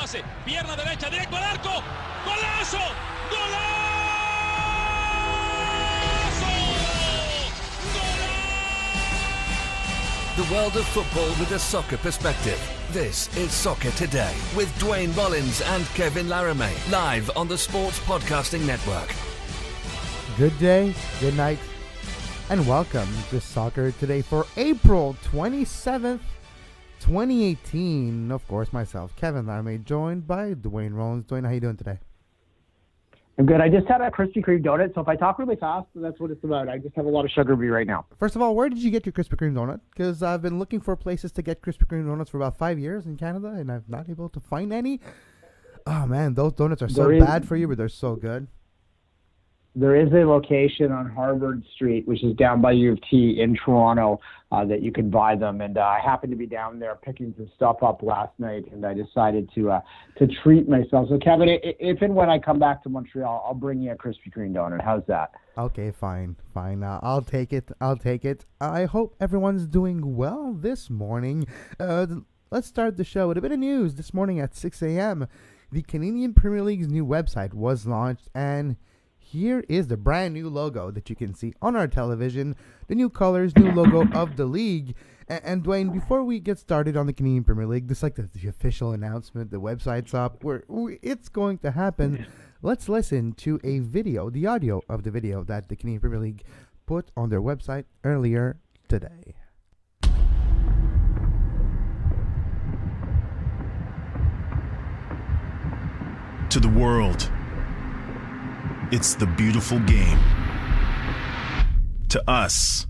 pase, pierna derecha, directo al arco, ¡golazo! ¡Golazo! The world of football with a soccer perspective. This is Soccer Today with Duane, Rollins and Kevin Laramee, live on the Sports Podcasting Network. Good day, good night, and welcome to Soccer Today for April 27th, 2018. Of course, myself, Kevin Laramee, joined by Duane Rollins. Duane, how you doing today? I'm good. I just had a Krispy Kreme donut, so if I talk really fast, that's what it's about. I just have a lot of sugar right now. First of all, where did you get your Krispy Kreme donut? Because I've been looking for places to get Krispy Kreme donuts for about 5 years in Canada, and I'm not able to find any. Oh, man, those donuts are so bad for you, but they're so good. There is a location on Harvard Street, which is down by U of T in Toronto, that you can buy them. And I happened to be down there picking some stuff up last night, and I decided to treat myself. So, Kevin, if and when I come back to Montreal, I'll bring you a Krispy Kreme donut. How's that? Okay, fine. I'll take it. I hope everyone's doing well this morning. Let's start the show with a bit of news. This morning at 6 a.m., the Canadian Premier League's new website was launched, and here is the brand new logo that you can see on our television, the new colors, new logo of the league. And Duane, before we get started on the Canadian Premier League, this is like the official announcement, the website's up, it's going to happen. Let's listen to a video, the audio of the video that the Canadian Premier League put on their website earlier today. To the world, it's the beautiful game. To us,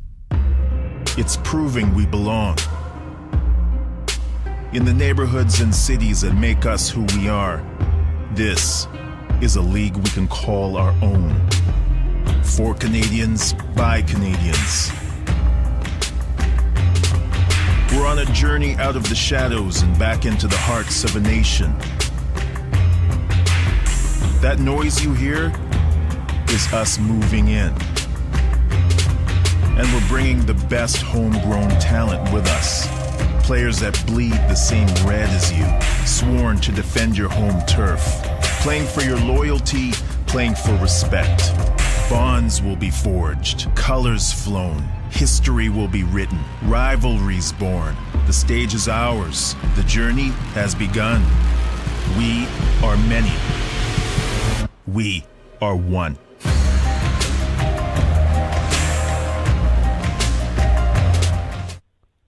it's proving we belong. In the neighborhoods and cities that make us who we are, this is a league we can call our own. For Canadians, by Canadians. We're on a journey out of the shadows and back into the hearts of a nation. That noise you hear is us moving in. And we're bringing the best homegrown talent with us. Players that bleed the same red as you, sworn to defend your home turf. Playing for your loyalty, playing for respect. Bonds will be forged, colors flown, history will be written, rivalries born. The stage is ours, the journey has begun. We are many. We are one.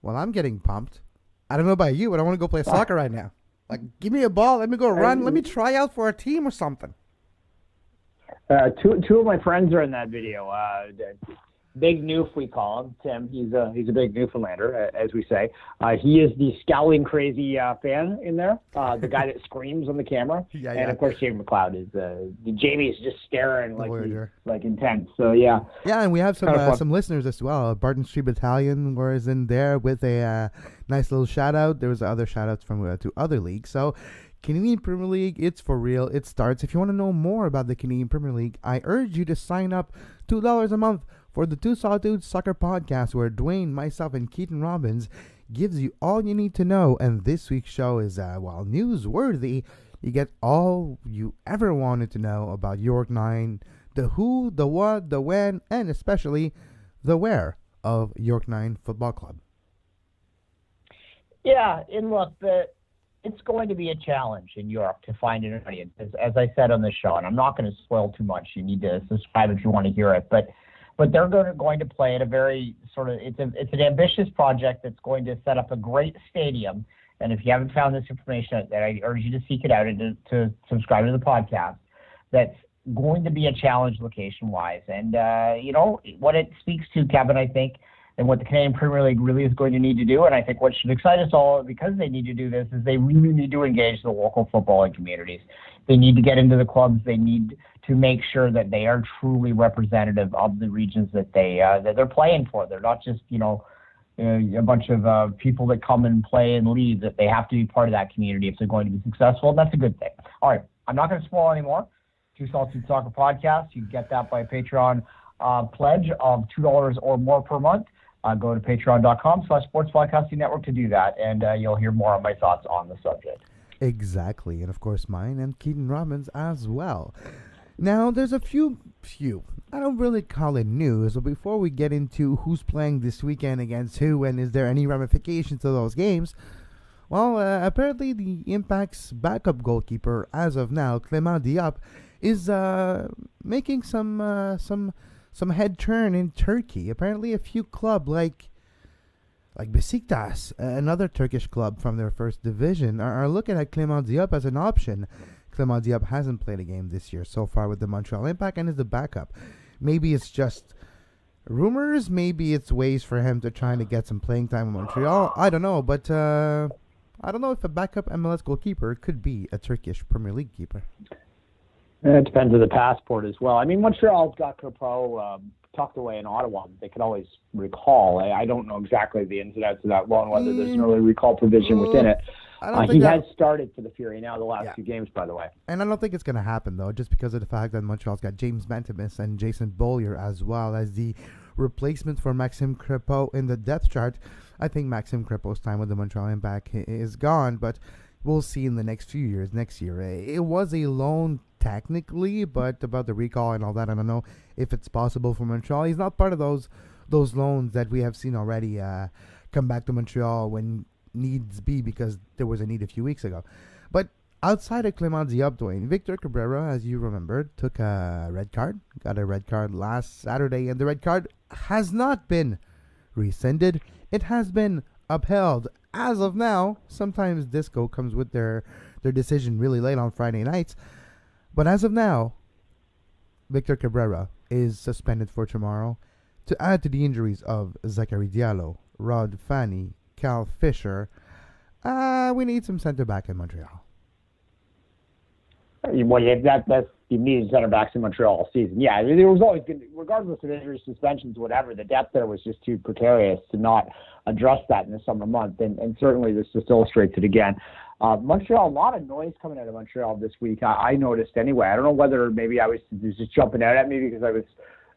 Well, I'm getting pumped. I don't know about you, but I want to go play soccer right now. Like, give me a ball. Let me go run. Let me try out for a team or something. Two of my friends are in that video. Big Noof, we call him. Tim, he's a big Newfoundlander, as we say. He is the scowling crazy fan in there, the guy that screams on the camera. Yeah. And of course, Jamie McLeod is Jamie is just staring like intense. So yeah. Yeah, and we have some listeners as well. Barton Street Battalion was in there with a nice little shout out. There was other shout outs from to other leagues. So Canadian Premier League, it's for real. It starts. If you want to know more about the Canadian Premier League, I urge you to sign up $2 a month for the Two Sawdudes Soccer Podcast, where Duane, myself, and Keaton Robbins gives you all you need to know. And this week's show is, newsworthy. You get all you ever wanted to know about York 9, the who, the what, the when, and especially the where of York 9 Football Club. Yeah, and look, it's going to be a challenge in York to find an audience, as I said on the show, and I'm not going to spoil too much. You need to subscribe if you want to hear it, but they're going to play at a very sort of, it's an ambitious project that's going to set up a great stadium. And if you haven't found this information, I urge you to seek it out and to subscribe to the podcast. That's going to be a challenge location-wise. And, what it speaks to, Kevin, I think, and what the Canadian Premier League really is going to need to do, and I think what should excite us all, because they need to do this, is they really need to engage the local footballing communities. They need to get into the clubs. They need to make sure that they are truly representative of the regions that they're playing for. They're not just, a bunch of people that come and play and leave, that they have to be part of that community if they're going to be successful. And that's a good thing. All right, I'm not going to spoil anymore. Two Salted Soccer Podcast. You get that by Patreon pledge of $2 or more per month. Go to patreon.com/sportspodcasting network to do that, and you'll hear more of my thoughts on the subject. Exactly, and of course mine and Keaton Robbins as well. Now, there's a few, I don't really call it news, but before we get into who's playing this weekend against who and is there any ramifications to those games, well, apparently the Impact's backup goalkeeper, as of now, Clément Diop, is making some head turn in Turkey. Apparently a few clubs like Besiktas, another Turkish club from their first division, are looking at Clément Diop as an option. Clément Diop hasn't played a game this year so far with the Montreal Impact and is the backup. Maybe it's just rumors, maybe it's ways for him to try to get some playing time in Montreal. I don't know, but I don't know if a backup MLS goalkeeper could be a Turkish Premier League keeper. It depends on the passport as well. I mean, Montreal's got Crepeau tucked away in Ottawa that they could always recall. I don't know exactly the ins and outs of that law and whether there's an early recall provision within it. He has started for the Fury now the last few games, by the way. And I don't think it's going to happen, though, just because of the fact that Montreal's got James Bantamis and Jason Beaulieu as well as the replacement for Maxime Crepeau in the depth chart. I think Maxime Crepeau's time with the Montreal Impact is gone, but we'll see in the next few years. Next year, it was a loan technically, but about the recall and all that, I don't know if it's possible for Montreal. He's not part of those loans that we have seen already come back to Montreal when needs be, because there was a need a few weeks ago. But outside of Clément Diop, Duane, Victor Cabrera, as you remember, took a red card, got a red card last Saturday, and the red card has not been rescinded. It has been upheld as of now. Sometimes Disco comes with their decision really late on Friday nights. But as of now, Victor Cabrera is suspended for tomorrow to add to the injuries of Zachary Diallo, Rod Fanny, Cal Fisher. We need some center back in Montreal. Well, you need center backs in Montreal all season. Yeah, there was always good, regardless of injuries, suspensions, whatever. The depth there was just too precarious to not address that in the summer month, and certainly this just illustrates it again. Montreal, a lot of noise coming out of Montreal this week. I noticed anyway. I don't know whether maybe I was just jumping out at me because I was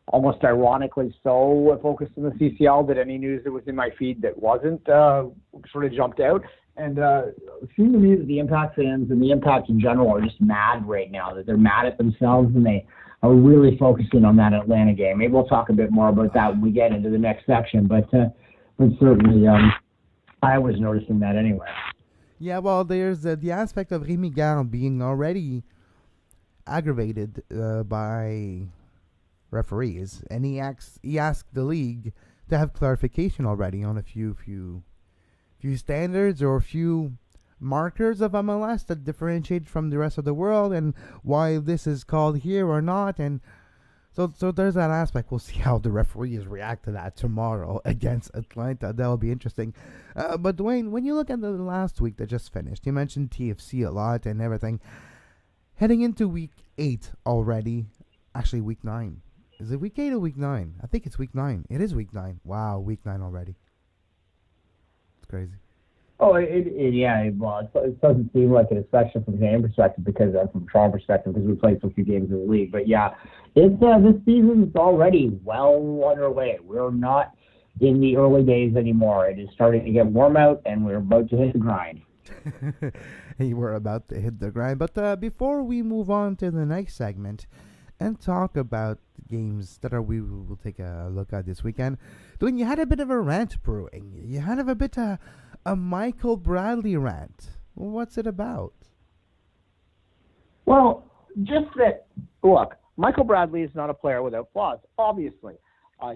almost ironically so focused on the CCL that any news that was in my feed that wasn't sort of jumped out. And it seemed to me that the Impact fans and the Impact in general are just mad right now, that they're mad at themselves and they are really focusing on that Atlanta game. Maybe we'll talk a bit more about that when we get into the next section, but certainly I was noticing that anyway. Yeah, well, there's the aspect of Rémi Garde being already aggravated by referees, and he asked the league to have clarification already on a few standards or a few markers of MLS that differentiate from the rest of the world and why this is called here or not. And so there's that aspect. We'll see how the referees react to that tomorrow against Atlanta. That'll be interesting. But Duane, when you look at the last week that just finished, you mentioned TFC a lot and everything. Heading into week 8 already, actually week 9. Is it week 8 or week 9? I think it's week 9. It is week 9. Wow, week 9 already. It's crazy. Oh, well, it doesn't seem like it, especially from a game perspective, because from Toronto perspective, because we played so few games in the league. But yeah, it's this season is already well underway. We're not in the early days anymore. It is starting to get warm out, and we're about to hit the grind. We're about to hit the grind. But before we move on to the next segment and talk about games that we will take a look at this weekend, Duane, you had a bit of a rant brewing. You had a bit of a Michael Bradley rant. What's it about? Well, just that, look, Michael Bradley is not a player without flaws, obviously.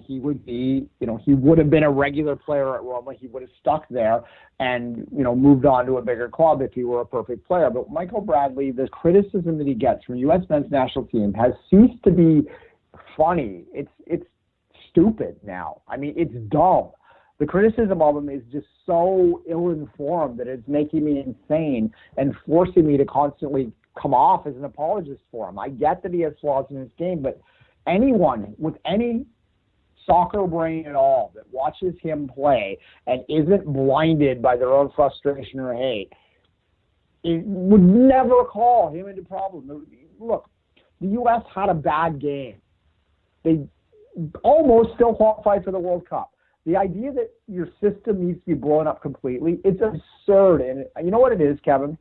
He would be, he would have been a regular player at Roma. He would have stuck there and, moved on to a bigger club if he were a perfect player. But Michael Bradley, the criticism that he gets from the U.S. men's national team has ceased to be funny. It's stupid now. I mean, it's dumb. The criticism of him is just so ill-informed that it's making me insane and forcing me to constantly come off as an apologist for him. I get that he has flaws in his game, but anyone with any soccer brain at all that watches him play and isn't blinded by their own frustration or hate would never call him into problem. Look, the U.S. had a bad game. They almost still qualified for the World Cup. The idea that your system needs to be blown up completely, it's absurd. And you know what it is, Kevin?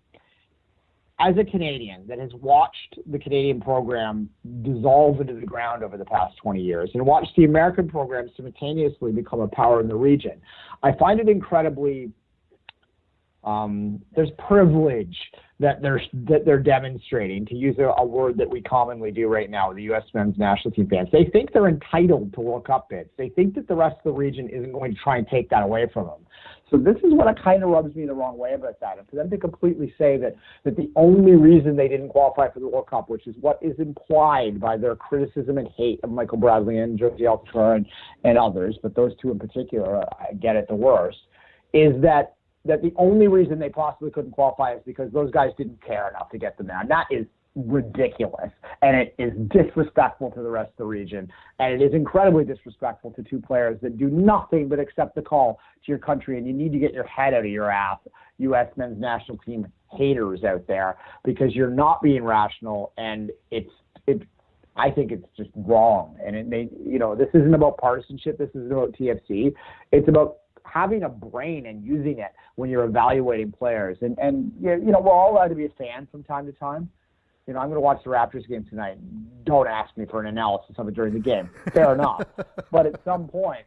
as a Canadian that has watched the Canadian program dissolve into the ground over the past 20 years and watched the American program simultaneously become a power in the region, I find it incredibly there's privilege that they're demonstrating, to use a word that we commonly do right now, the U.S. men's national team fans. They think they're entitled to World Cup bids. They think that the rest of the region isn't going to try and take that away from them. So this is what kind of rubs me the wrong way about that. And for them to completely say that the only reason they didn't qualify for the World Cup, which is what is implied by their criticism and hate of Michael Bradley and Josie Altafeur and others, but those two in particular, I get it the worst, is that the only reason they possibly couldn't qualify is because those guys didn't care enough to get them there. And that is ridiculous, and it is disrespectful to the rest of the region, and it is incredibly disrespectful to two players that do nothing but accept the call to your country. And you need to get your head out of your ass, U.S. men's national team haters out there, because you're not being rational, and I think it's just wrong. And this isn't about partisanship. This isn't about TFC. It's about having a brain and using it when you're evaluating players. And we're all allowed to be a fan from time to time. I'm going to watch the Raptors game tonight. Don't ask me for an analysis of it during the game. Fair enough. But at some point,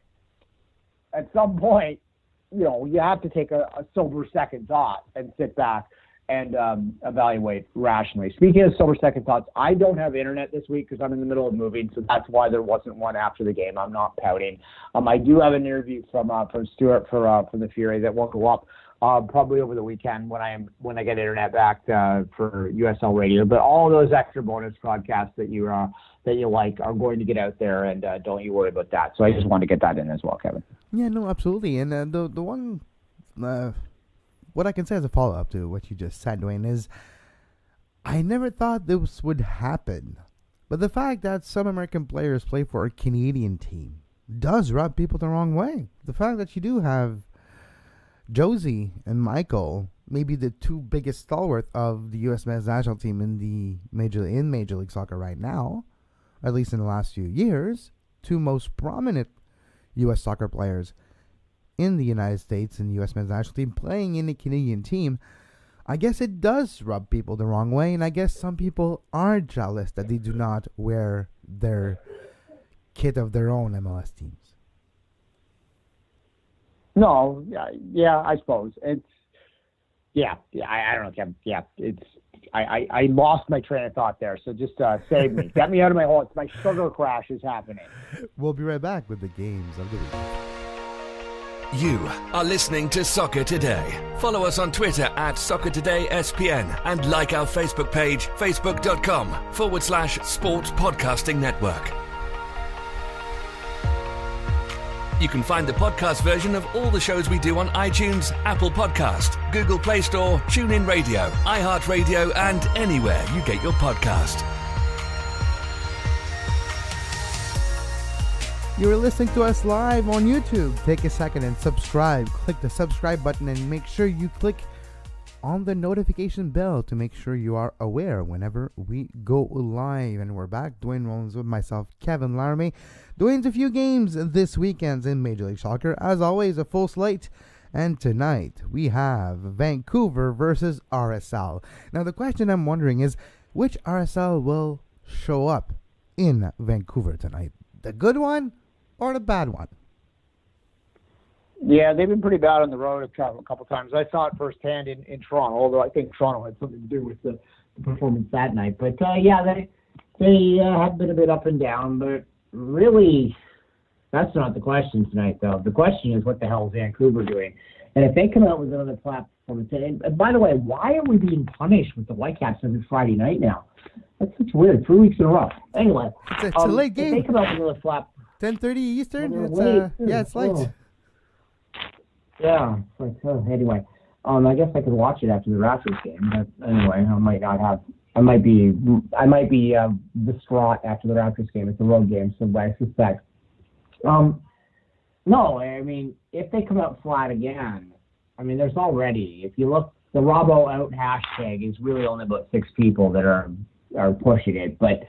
you have to take a sober second thought and sit back and evaluate rationally. Speaking of sober second thoughts, I don't have internet this week because I'm in the middle of moving, so that's why there wasn't one after the game. I'm not pouting. I do have an interview from Stuart from the Fury that won't go up probably over the weekend when I get internet back for USL Radio. But all those extra bonus podcasts that you like are going to get out there, and don't you worry about that. So I just wanted to get that in as well, Kevin. Yeah, no, absolutely. And the one. What I can say as a follow-up to what you just said, Duane, is I never thought this would happen. But the fact that some American players play for a Canadian team does rub people the wrong way. The fact that you do have Josie and Michael, maybe the two biggest stalwart of the U.S. men's national team in Major League Soccer right now, at least in the last few years, two most prominent U.S. soccer players in the United States and the U.S. men's national team playing in a Canadian team, I guess it does rub people the wrong way, and I guess some people are jealous that they do not wear their kit of their own MLS teams. No, yeah, I suppose it's I don't know, Kevin. Yeah, it's I lost my train of thought there, so just save me, get me out of my hole. It's my sugar crash is happening. We'll be right back with the games of the week. You are listening to Soccer Today. Follow us on Twitter at Soccer Today SPN and like our Facebook page, facebook.com/Sports Podcasting Network. You can find the podcast version of all the shows we do on iTunes, Apple Podcast, Google Play Store, TuneIn Radio, iHeartRadio, and anywhere you get your podcast. You're listening to us live on YouTube. Take a second and subscribe. Click the subscribe button and make sure you click on the notification bell to make sure you are aware whenever we go live. And we're back. Duane Rollins with myself, Kevin Laramee. Duane's a few games this weekend in Major League Soccer. As always, a full slate. And tonight we have Vancouver versus RSL. Now the question I'm wondering is, which RSL will show up in Vancouver tonight? The good one or the bad one? Yeah, they've been pretty bad on the road. I've traveled a couple times. I saw it firsthand in Toronto, although I think Toronto had something to do with the performance that night. But, they have been a bit up and down. But really, that's not the question tonight, though. The question is, what the hell is Vancouver doing? And if they come out with another platform, and by the way, why are we being punished with the Whitecaps every Friday night now? That's such weird. 3 weeks in a row. Anyway, it's a late game. If they come out with another flap. 10:30 Eastern. It's late. Oh. Yeah, it's like, anyway. I guess I could watch it after the Raptors game, but anyway, I might be distraught after the Raptors game. It's a road game, so I suspect. No, I mean, if they come out flat again, I mean, there's already, if you look, the Robbo out hashtag is really only about 6 people that are pushing it, but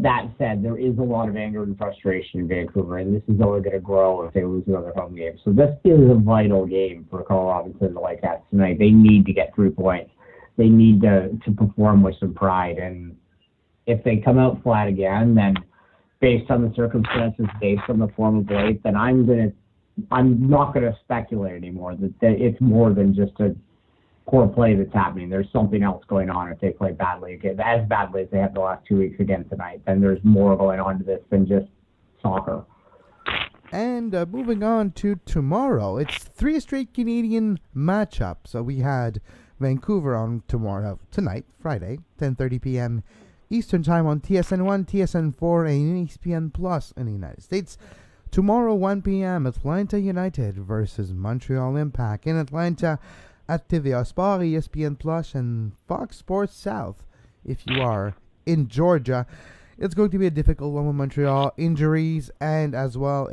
that said, there is a lot of anger and frustration in Vancouver, and this is only going to grow if they lose another home game. So this is a vital game for Carl Robinson and the Whitecaps tonight. They need to get 3 points. they need to perform with some pride. And if they come out flat again, then based on the circumstances, based on the form of late, then I'm not gonna speculate anymore that it's more than just a poor play that's happening. There's something else going on if they play badly again, as badly as they have the last 2 weeks again tonight. Then there's more going on to this than just soccer. And moving on to tomorrow, it's 3 straight Canadian matchups. So we had Vancouver on tonight, Friday, 10:30 p.m. Eastern Time on TSN1, TSN4, and SPN Plus in the United States. Tomorrow, 1 p.m., Atlanta United versus Montreal Impact in Atlanta at TVA Sport, ESPN Plus, and Fox Sports South. If you are in Georgia, it's going to be a difficult one with Montreal injuries and as well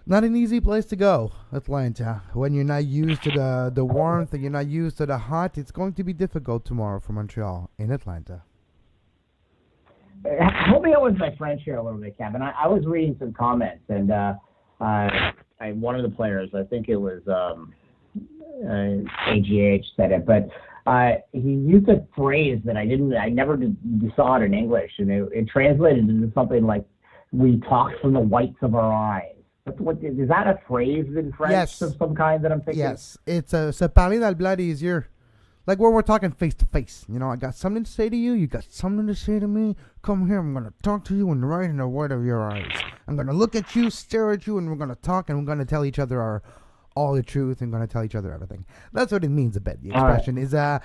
not an easy place to go, Atlanta. When you're not used to the warmth and you're not used to the hot, it's going to be difficult tomorrow for Montreal in Atlanta. Help me out with my French here a little bit, Kevin. I was reading some comments, and one of the players, I think it was AGH said it, but he used a phrase that I never saw it in English, and it translated into something like, "We talk from the whites of our eyes." Is that a phrase in French of some kind that I'm thinking? Yes, it's se parler dans le blanc des yeux. Like when we're talking face to face. You know, I got something to say to you, you got something to say to me. Come here, I'm going to talk to you and right in the white of your eyes. I'm going to look at you, stare at you, and we're going to talk, and we're going to tell each other all the truth and going to tell each other everything. That's what it means a bit. The expression is so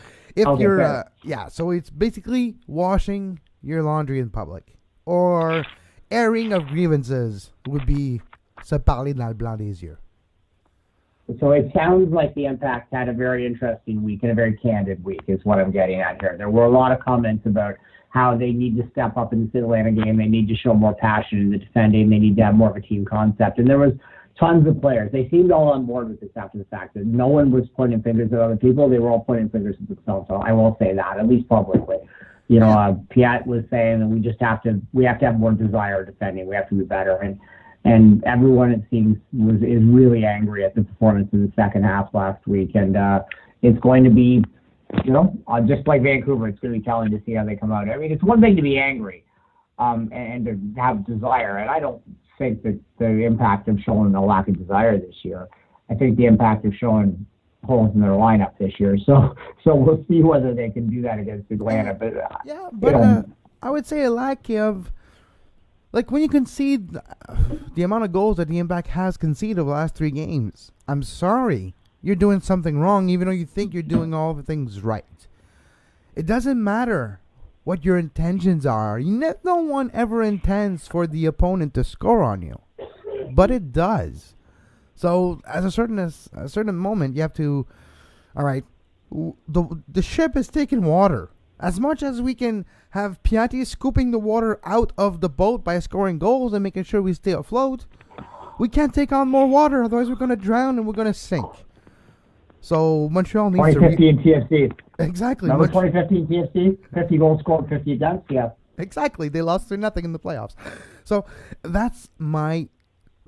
it's basically washing your laundry in public, or airing of grievances would be se parler dans le blanc des yeux. So it sounds like the Impact had a very interesting week and a very candid week is what I'm getting at here. There were a lot of comments about how they need to step up in this Atlanta game. They need to show more passion in the defending. They need to have more of a team concept. And there was tons of players. They seemed all on board with this after the fact. That no one was pointing fingers at other people. They were all pointing fingers at themselves. So I will say that, at least publicly. You know, Piat was saying that we have to have more desire defending. We have to be better. And everyone, it seems, is really angry at the performance in the second half last week. And it's going to be, just like Vancouver, it's going to be telling to see how they come out. I mean, it's one thing to be angry and to have desire. And I don't think that the Impact have shown a lack of desire this year. I think the Impact have shown holes in their lineup this year. So we'll see whether they can do that against Atlanta. But I would say a lack of, like, when you concede the amount of goals that the Impact has conceded over the last 3 games, I'm sorry, you're doing something wrong, even though you think you're doing all the things right. It doesn't matter what your intentions are. No one ever intends for the opponent to score on you, but it does. So at a certain moment, you have to, all right, the ship is taking water. As much as we can have Piatti scooping the water out of the boat by scoring goals and making sure we stay afloat, we can't take on more water, otherwise we're going to drown and we're going to sink. So Montreal needs 2015 TFC. Exactly. Remember 2015 TFC? 50 goals scored, 50 against? Yeah. Exactly. They lost 3-0 in the playoffs. So that's my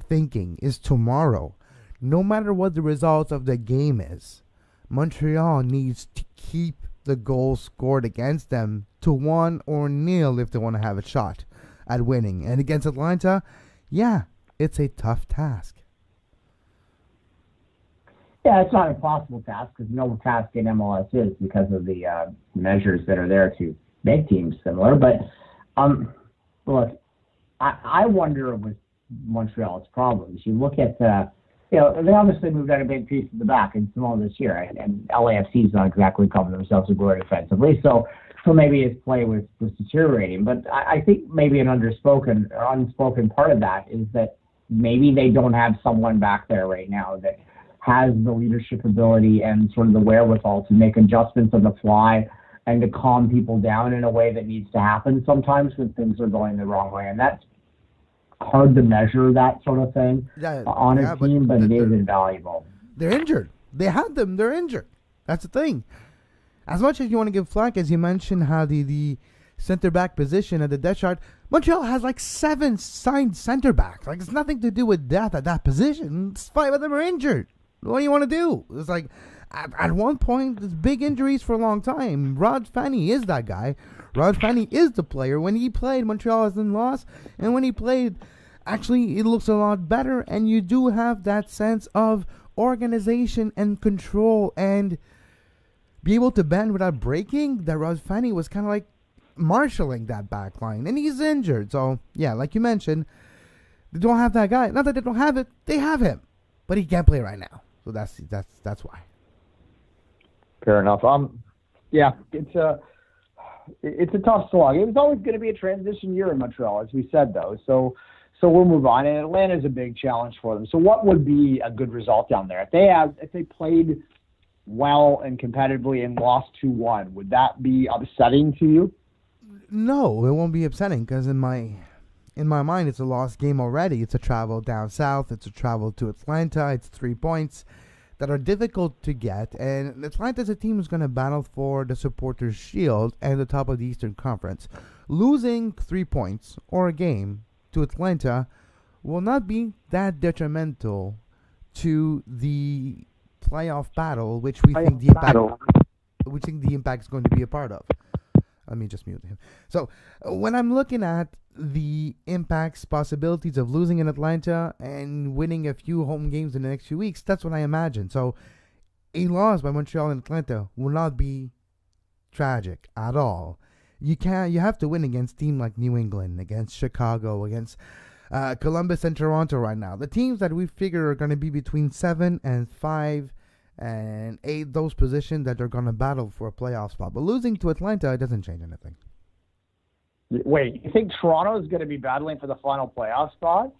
thinking, is tomorrow, no matter what the results of the game is, Montreal needs to keep the goals scored against them to 1 or 0 if they want to have a shot at winning. And against Atlanta, it's a tough task. Yeah, it's not an impossible task, because no task in MLS is, because of the measures that are there to make teams similar. But look, I wonder with Montreal's problems. You look at they obviously moved out a big piece in the back and Simone this year, and LAFC's not exactly covering themselves with glory defensively, so maybe his play was deteriorating. But I think maybe an unspoken part of that is that maybe they don't have someone back there right now that has the leadership ability and sort of the wherewithal to make adjustments on the fly and to calm people down in a way that needs to happen sometimes when things are going the wrong way. And that's hard to measure, that sort of thing on a team, but it is invaluable. They're injured. They had them. They're injured. That's the thing. As much as you want to give flack, as you mentioned, how the center back position at the depth chart, Montreal has like 7 signed center backs. Like, it's nothing to do with depth at that position. 5 of them are injured. What do you want to do? It's like, At one point, there's big injuries for a long time. Rod Fanny is that guy. Rod Fanny is the player. When he played, Montreal hasn't lost. And when he played, actually, it looks a lot better. And you do have that sense of organization and control and be able to bend without breaking. That Rod Fanny was kind of like marshalling that back line. And he's injured. So, yeah, like you mentioned, they don't have that guy. Not that they don't have it. They have him. But he can't play right now. So that's why. Fair enough. Yeah, it's a tough slog. It was always going to be a transition year in Montreal, as we said, though. So we'll move on. And Atlanta's a big challenge for them. So what would be a good result down there? If they played well and competitively and lost 2-1, would that be upsetting to you? No, it won't be upsetting because in my mind, it's a lost game already. It's a travel down south. It's a travel to Atlanta. It's 3 points that are difficult to get. And Atlanta's a team who's going to battle for the Supporters' Shield and the top of the Eastern Conference. Losing 3 points or a game to Atlanta will not be that detrimental to the playoff battle, which we think the Impact is going to be a part of. Let me just mute him. So when I'm looking at the Impact's possibilities of losing in Atlanta and winning a few home games in the next few weeks, that's what I imagine. So a loss by Montreal and Atlanta will not be tragic at all. You have to win against teams like New England, against Chicago, against Columbus and Toronto right now. The teams that we figure are going to be between 7 and 5 and 8, those positions that are going to battle for a playoff spot. But losing to Atlanta, it doesn't change anything. Wait, you think Toronto is going to be battling for the final playoff spot?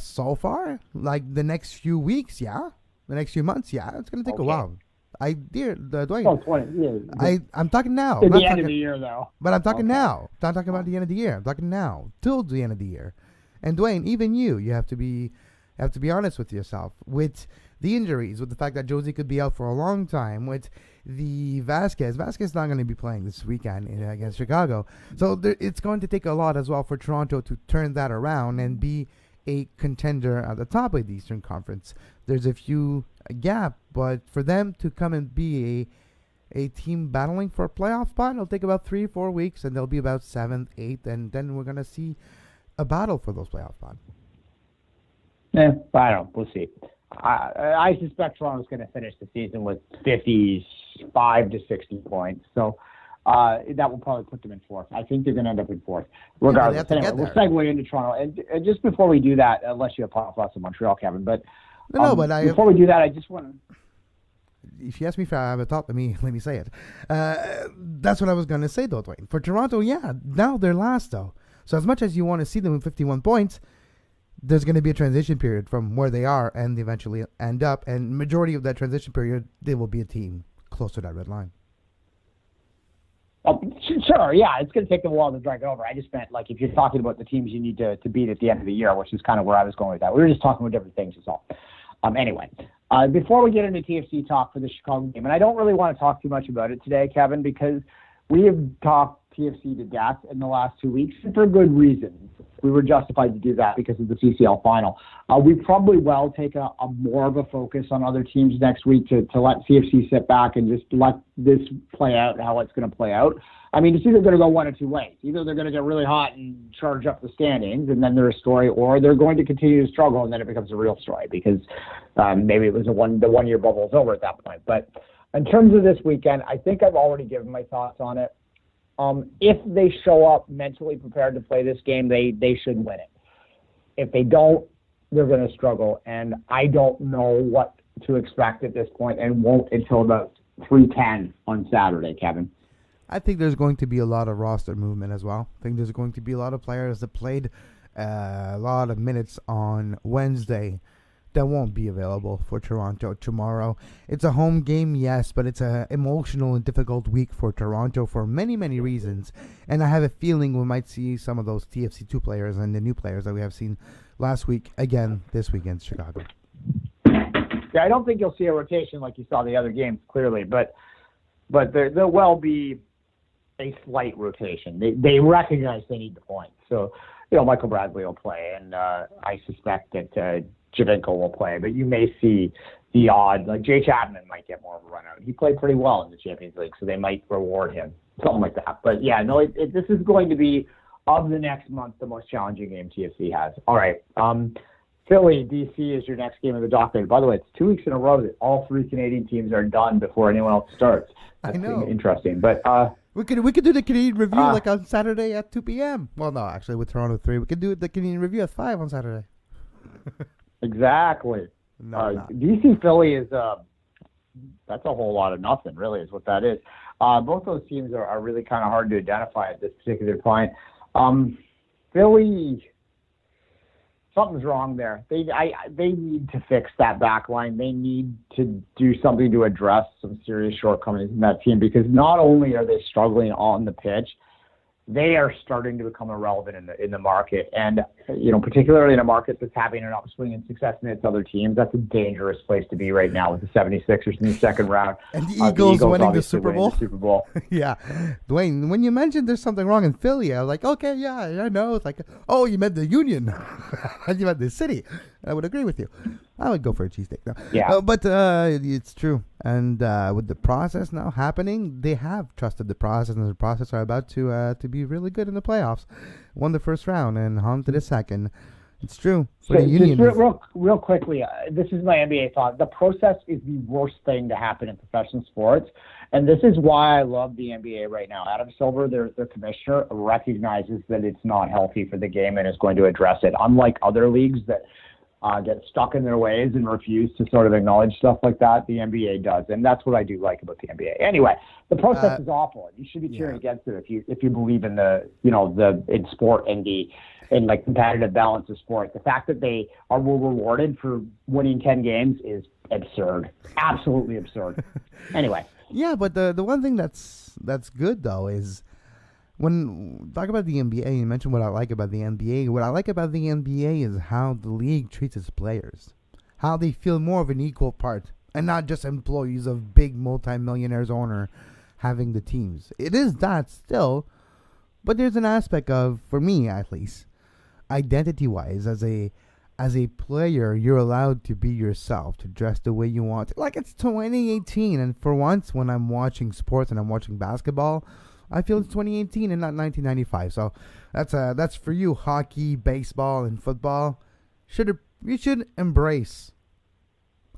So far, like the next few weeks, yeah. The next few months, yeah. It's going to take a while. Duane. I'm talking now. At the end of the year, though. But I'm talking now. I'm not talking about the end of the year. I'm talking now, till the end of the year. And Duane, even you have to be honest with yourself. With the injuries, with the fact that Josie could be out for a long time, with the Vasquez not going to be playing this weekend against Chicago. So it's going to take a lot as well for Toronto to turn that around and be a contender at the top of the Eastern Conference. There's a few gap, but for them to come and be a team battling for a playoff spot, it'll take about 3-4 weeks, and they'll be about 7th, 8th, and then we're going to see a battle for those playoff spots. Yeah, I don't know. We'll see. I suspect Toronto's going to finish the season with 55 to 60 points. So that will probably put them in 4th. I think they're going to end up in 4th. Regardless, anyway, we'll segue into Toronto. And just before we do that, unless you have thoughts on Montreal, Kevin, but before we do that, I just want to. If you ask me if I have a thought, let me say it. That's what I was going to say, though, Duane. For Toronto, yeah, now they're last, though. So as much as you want to see them with 51 points, there's going to be a transition period from where they are and they eventually end up. And majority of that transition period, they will be a team close to that red line. Oh, sure, yeah, it's going to take them a while to drag it over. I just meant, like, if you're talking about the teams you need to beat at the end of the year, which is kind of where I was going with that. We were just talking about different things, that's all. Anyway, before we get into TFC talk for the Chicago game, and I don't really want to talk too much about it today, Kevin, because we have talked TFC to death in the last 2 weeks, and for good reason. We were justified to do that because of the CCL final. We probably will take a more of a focus on other teams next week to let CFC sit back and just let this play out how it's going to play out. I mean, it's either going to go one of two ways. Either they're going to get really hot and charge up the standings, and then they're a story, or they're going to continue to struggle, and then it becomes a real story because maybe it was the 1 year bubble is over at that point. But in terms of this weekend, I think I've already given my thoughts on it. If they show up mentally prepared to play this game, they should win it. If they don't, they're going to struggle, and I don't know what to expect at this point and won't until about 3:10 on Saturday, Kevin. I think there's going to be a lot of roster movement as well. I think there's going to be a lot of players that played a lot of minutes on Wednesday that won't be available for Toronto tomorrow. It's a home game, yes, but it's an emotional and difficult week for Toronto for many, many reasons. And I have a feeling we might see some of those TFC2 players and the new players that we have seen last week again this week against Chicago. Yeah, I don't think you'll see a rotation like you saw the other games, clearly, but there will be a slight rotation. They recognize they need the points. So, Michael Bradley will play, and I suspect that Javinko will play, but you may see, the odd, like Jay Chapman might get more of a run out. He played pretty well in the Champions League, so they might reward him, something like that. But yeah, no, this is going to be, of the next month, the most challenging game TFC has. All right. Philly, DC is your next game of the docket. By the way, it's 2 weeks in a row that all three Canadian teams are done before anyone else starts. That's I know. Interesting. But we could do the Canadian review like on Saturday at 2 p.m. Well, no, actually with Toronto 3. We could do the Canadian review at 5 on Saturday. Exactly. No. DC Philly is that's a whole lot of nothing, really, is what that is. Both those teams are really kind of hard to identify at this particular point. Philly, something's wrong there. They need to fix that back line. They need to do something to address some serious shortcomings in that team, because not only are they struggling on the pitch, they are starting to become irrelevant in the market. And, particularly in a market that's having an upswing in success in its other teams, that's a dangerous place to be right now with the 76ers in the second round. And the Eagles winning the Super Bowl. Yeah. Duane, when you mentioned there's something wrong in Philly, I was like, okay, yeah, I know. It's like, oh, you meant the Union. You meant the city. I would agree with you. I would go for a cheesesteak now. Yeah. But it's true. And with the process now happening, they have trusted the process, and the process are about to be really good in the playoffs. Won the first round and on to the second. It's true. For the Union. Just real quickly, this is my NBA thought. The process is the worst thing to happen in professional sports. And this is why I love the NBA right now. Adam Silver, their commissioner, recognizes that it's not healthy for the game and is going to address it. Unlike other leagues that get stuck in their ways and refuse to sort of acknowledge stuff like that, the NBA does, and that's what I do like about the NBA. Anyway, the process is awful. You should be cheering against it if you believe in in sport and in like competitive balance of sport. The fact that they were rewarded for winning 10 games is absurd, absolutely absurd. Anyway, yeah, but the one thing that's good though is, when talk about the NBA, you mentioned what I like about the NBA. What I like about the NBA is how the league treats its players, how they feel more of an equal part, and not just employees of big multimillionaires owner having the teams. It is that still, but there's an aspect of, for me at least, identity-wise, as a player, you're allowed to be yourself, to dress the way you want. Like, it's 2018, and for once, when I'm watching sports and I'm watching basketball, I feel it's 2018 and not 1995. So that's for you, hockey, baseball, and football. You should embrace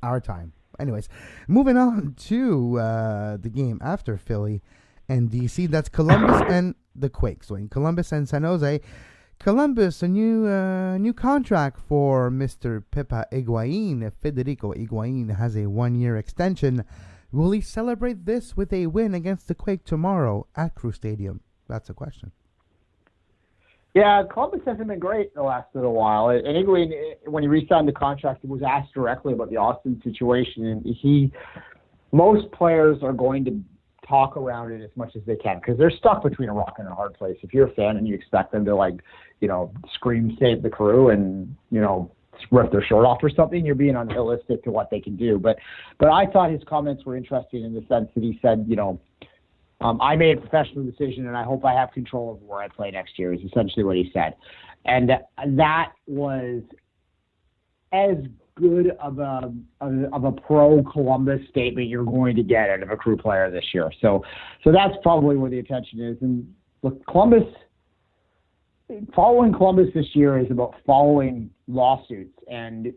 our time. Anyways, moving on to the game after Philly and DC. That's Columbus and the Quakes. So in Columbus and San Jose. Columbus, a new contract for Mr. Pepa Higuaín. Federico Higuaín has a 1-year extension. Will he celebrate this with a win against the Quake tomorrow at Crew Stadium? That's a question. Yeah, Columbus hasn't been great the last little while. And Higuaín, when he re-signed the contract, he was asked directly about the Austin situation. And most players are going to talk around it as much as they can, because they're stuck between a rock and a hard place. If you're a fan and you expect them to scream "Save the Crew" and rip their shirt off or something, you're being unrealistic to what they can do. But I thought his comments were interesting in the sense that he said, I made a professional decision and I hope I have control over where I play next year, is essentially what he said. And that was as good of a pro Columbus statement you're going to get out of a Crew player this year. So that's probably where the attention is. And look, following Columbus this year is about following lawsuits and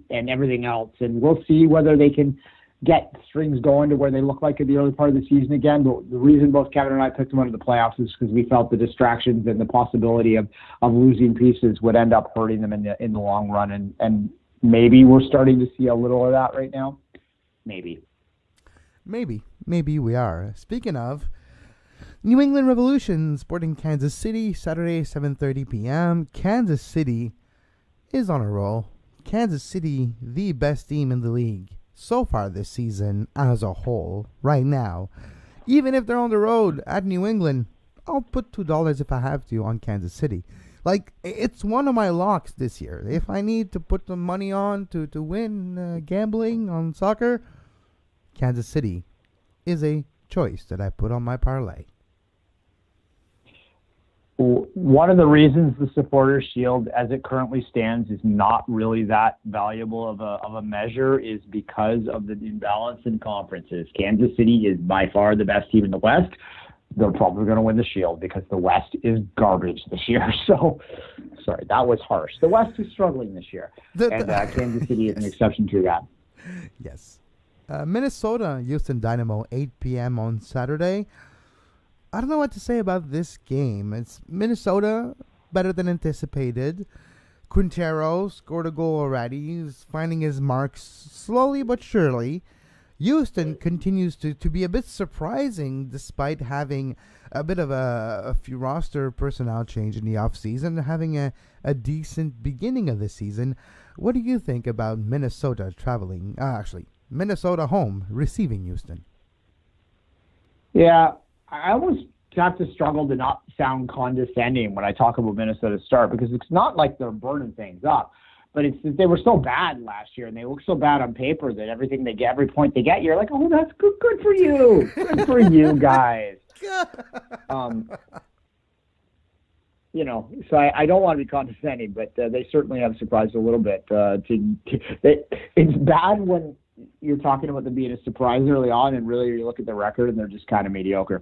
everything else. And we'll see whether they can get strings going to where they look like in the early part of the season again. But the reason both Kevin and I picked them out of the playoffs is because we felt the distractions and the possibility of losing pieces would end up hurting them in the long run. And maybe we're starting to see a little of that right now. Maybe we are. Speaking of, New England Revolution sporting Kansas City, Saturday, 7:30 p.m. Kansas City is on a roll. Kansas City, the best team in the league so far this season as a whole, right now. Even if they're on the road at New England, I'll put $2 if I have to on Kansas City. Like, it's one of my locks this year. If I need to put the money on to win gambling on soccer, Kansas City is a choice that I put on my parlay. one of the reasons the Supporters Shield, as it currently stands, is not really that valuable of a measure is because of the imbalance in conferences. Kansas City is by far the best team in the West. They're probably going to win the Shield because the West is garbage this year. So, sorry, that was harsh. The West is struggling this year, and Kansas City is an exception to that. Yes. Minnesota, Houston Dynamo, 8 p.m. on Saturday. I don't know what to say about this game. It's Minnesota, better than anticipated. Quintero scored a goal already. He's finding his marks slowly but surely. Houston continues to be a bit surprising despite having a bit of a few roster personnel change in the offseason, having a decent beginning of the season. What do you think about Minnesota traveling, Minnesota home, receiving Houston? Yeah, I almost have to struggle to not sound condescending when I talk about Minnesota start because it's not like they're burning things up. But it's that they were so bad last year, and they look so bad on paper that everything they get, every point they get, you're like, oh, that's good for you. Good for you guys. So I don't want to be condescending, but they certainly have surprised a little bit. It's bad when you're talking about them being a surprise early on, and really you look at the record, and they're just kind of mediocre.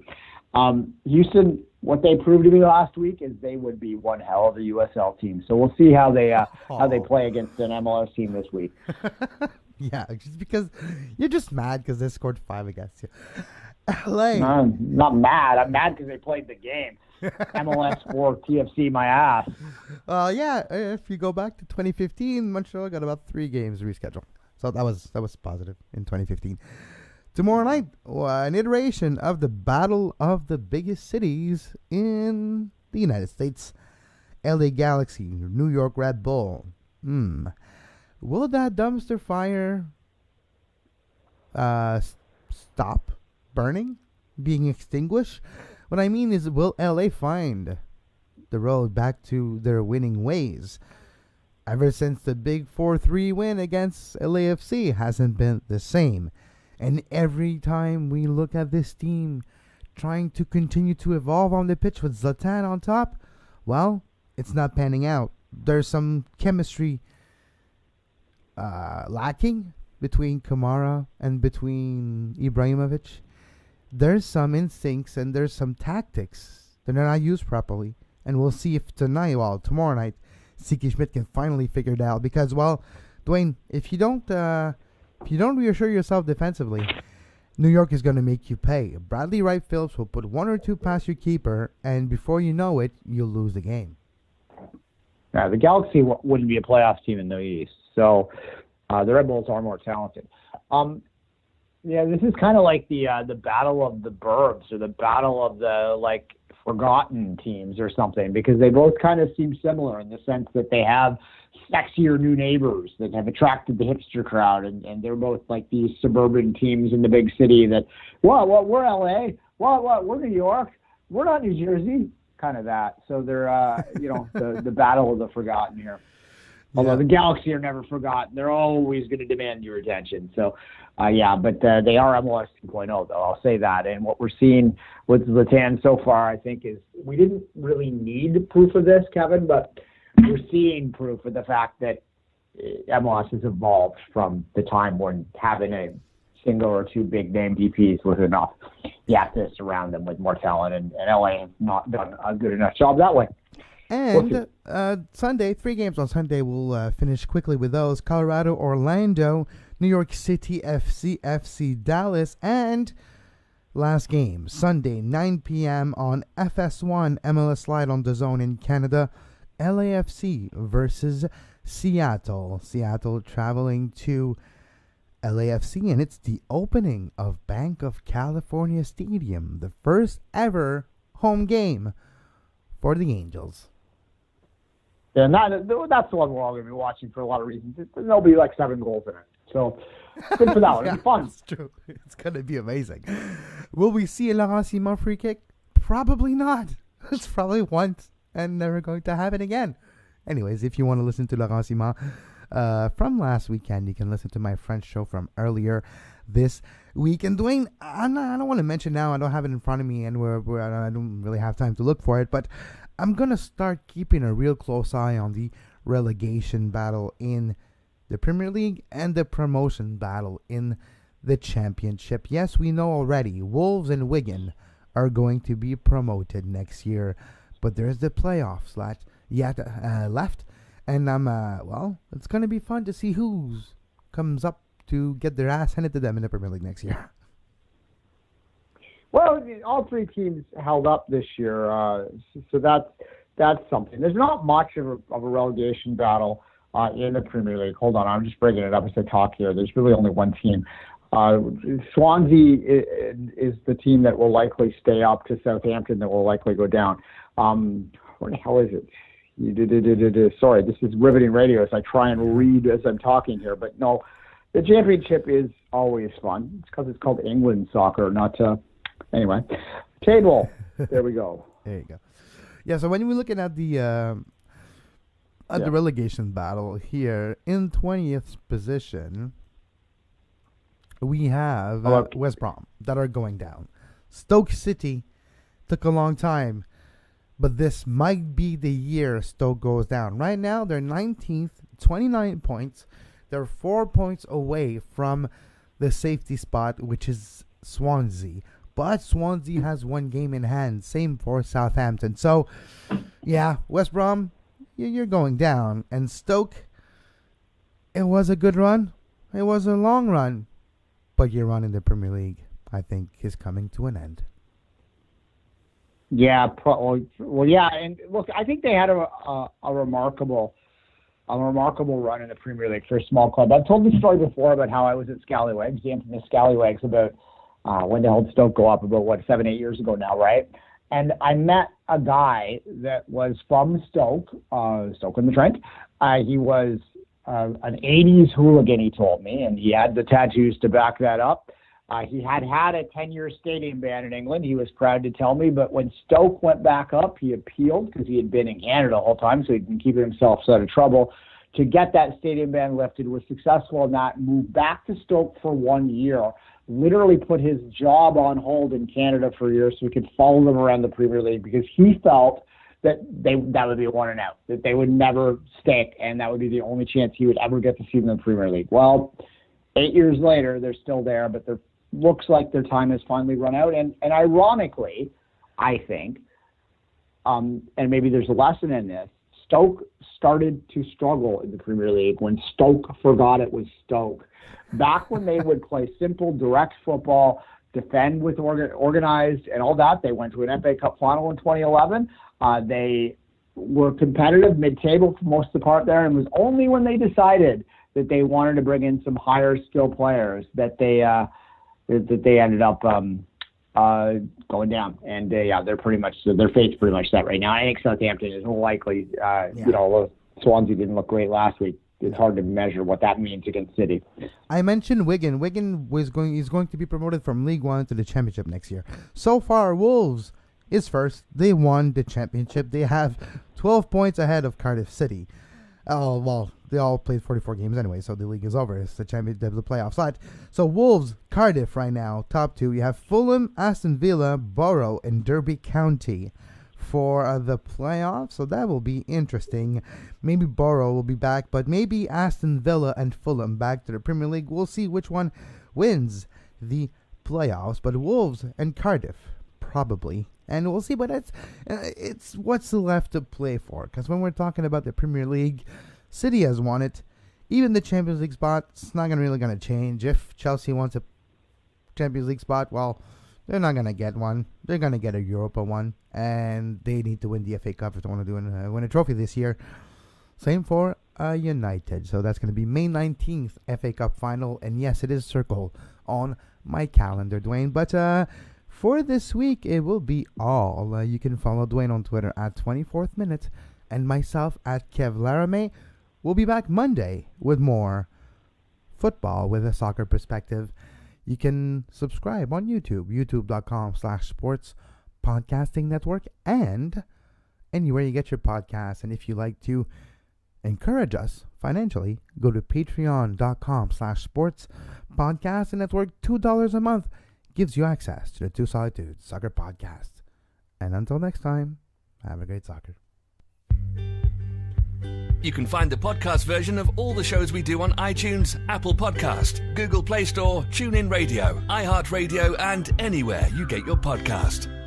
Houston, what they proved to me last week is they would be one hell of a USL team. So we'll see how they play against an MLS team this week. Yeah, just because you're just mad because they scored 5 against you. LA. No, I'm not mad. I'm mad because they played the game. MLS for TFC my ass. Yeah, if you go back to 2015, Montreal got about 3 games rescheduled. So that was positive in 2015. Tomorrow night, an iteration of the battle of the biggest cities in the United States. LA Galaxy, New York Red Bull. Will that dumpster fire stop burning, being extinguished? What I mean is, will LA find the road back to their winning ways? Ever since the big 4-3 win against LAFC hasn't been the same. And every time we look at this team trying to continue to evolve on the pitch with Zlatan on top, well, it's not panning out. There's some chemistry lacking between Kamara and between Ibrahimovic. There's some instincts and there's some tactics that are not used properly. And we'll see if tomorrow night, Siki Schmidt can finally figure it out. Because, Duane, if you don't reassure yourself defensively, New York is going to make you pay. Bradley Wright Phillips will put 1 or 2 past your keeper, and before you know it, you'll lose the game. Yeah, the Galaxy wouldn't be a playoff team in the East, so the Red Bulls are more talented. This is kind of like the battle of the burbs or the battle of the forgotten teams or something, because they both kind of seem similar in the sense that they have sexier new neighbors that have attracted the hipster crowd, and they're both like these suburban teams in the big city that, we're LA, we're New York, we're not New Jersey, kind of that. So they're, the battle of the forgotten here. Although the Galaxy are never forgotten, they're always going to demand your attention. So, but they are MLS 2.0, though. I'll say that. And what we're seeing with Zlatan so far, I think, is we didn't really need proof of this, Kevin, but we're seeing proof of the fact that MLS has evolved from the time when having a single or 2 big-name DPs was enough. You have to surround them with more talent, and LA has not done a good enough job that way. And Sunday, 3 games on Sunday. We'll finish quickly with those. Colorado, Orlando, New York City, FC Dallas, and last game, Sunday, 9 p.m. on FS1 MLS Live on DAZN in Canada, LAFC versus Seattle. Seattle traveling to LAFC, and it's the opening of Bank of California Stadium, the first ever home game for the Angels. Yeah, and that's the one we're all going to be watching for a lot of reasons. There'll be 7 goals in it. So, good for that one. It'll be fun. That's true. It's going to be amazing. Will we see a Laurent Simon free kick? Probably not. It's probably once and never going to happen again. Anyways, if you want to listen to Laurent Simon from last weekend, you can listen to my French show from earlier this week. And Duane, I don't want to mention now, I don't have it in front of me, and I don't really have time to look for it, but I'm going to start keeping a real close eye on the relegation battle in the Premier League and the promotion battle in the Championship. Yes, we know already Wolves and Wigan are going to be promoted next year, but there's the playoffs left, and it's going to be fun to see who comes up to get their ass handed to them in the Premier League next year. Well, all three teams held up this year, so that's something. There's not much of a relegation battle in the Premier League. Hold on, I'm just bringing it up as I talk here. There's really only one team. Swansea is the team that will likely stay up to Southampton that will likely go down. Where the hell is it? Sorry, this is riveting radio as I try and read as I'm talking here. But no, the Championship is always fun. It's because it's called England soccer, not anyway. Table. There we go. There you go. Yeah, so when we're looking at the relegation battle here, in 20th position, we have West Brom that are going down. Stoke City took a long time, but this might be the year Stoke goes down. Right now, they're 19th, 29 points. They're 4 points away from the safety spot, which is Swansea. But Swansea has one game in hand. Same for Southampton. So, yeah, West Brom, you're going down. And Stoke, it was a good run. It was a long run. But your run in the Premier League, I think, is coming to an end. Yeah, yeah. And look, I think they had a remarkable run in the Premier League for a small club. I've told the story before about how I was at Scallywags, the infamous Scallywags, about when the old Stoke go up about 7-8 years ago now, right? And I met a guy that was from Stoke in the Trent. He was an 80s hooligan, he told me, and he had the tattoos to back that up. He had a 10-year stadium ban in England, he was proud to tell me, but when Stoke went back up, he appealed because he had been in Canada the whole time, so he'd been keeping himself out of trouble. To get that stadium ban lifted, was successful in that, moved back to Stoke for 1 year, literally put his job on hold in Canada for a year so he could follow them around the Premier League because he felt that would be a one and out, that they would never stick, and that would be the only chance he would ever get to see them in the Premier League. Well, 8 years later, they're still there, but it looks like their time has finally run out. And ironically, I think, and maybe there's a lesson in this, Stoke started to struggle in the Premier League when Stoke forgot it was Stoke. Back when they would play simple, direct football, defend with organized and all that, they went to an FA Cup final in 2011. They were competitive mid-table for most of the part there, and it was only when they decided that they wanted to bring in some higher skill players that they ended up going down. And they're pretty much, their fate's pretty much set right now. I think Southampton is likely. Although Swansea didn't look great last week, it's hard to measure what that means against City. I mentioned Wigan. Wigan is going to be promoted from League One to the Championship next year. So far, Wolves is first. They won the Championship. They have 12 points ahead of Cardiff City. They all played 44 games anyway, so the league is over. It's the Championship, the playoff side. So Wolves, Cardiff right now, top two. You have Fulham, Aston Villa, Borough, and Derby County for the playoffs, so that will be interesting. Maybe Borough will be back, but maybe Aston Villa and Fulham back to the Premier League. We'll see which one wins the playoffs, but Wolves and Cardiff probably, and we'll see. But it's what's left to play for, because when we're talking about the Premier League, City has won it. Even the Champions League spot, it's not really going to change. If Chelsea wants a Champions League spot, well, they're not going to get one. They're going to get a Europa one, and they need to win the FA Cup if they want to win a trophy this year. Same for United. So that's going to be May 19th, FA Cup final, and yes, it is circled on my calendar, Duane. But for this week, it will be all. You can follow Duane on Twitter at 24th Minute, and myself at Kev Laramee. We'll be back Monday with more football with a soccer perspective. You can subscribe on YouTube, youtube.com/sports podcasting network, and anywhere you get your podcasts. And if you like to encourage us financially, go to patreon.com/sports podcasting network. $2 a month gives you access to the Two Solitudes Soccer Podcast. And until next time, Have a great soccer. You can find the podcast version of all the shows we do on iTunes, Apple Podcast, Google Play Store, TuneIn Radio, iHeartRadio, and anywhere you get your podcast.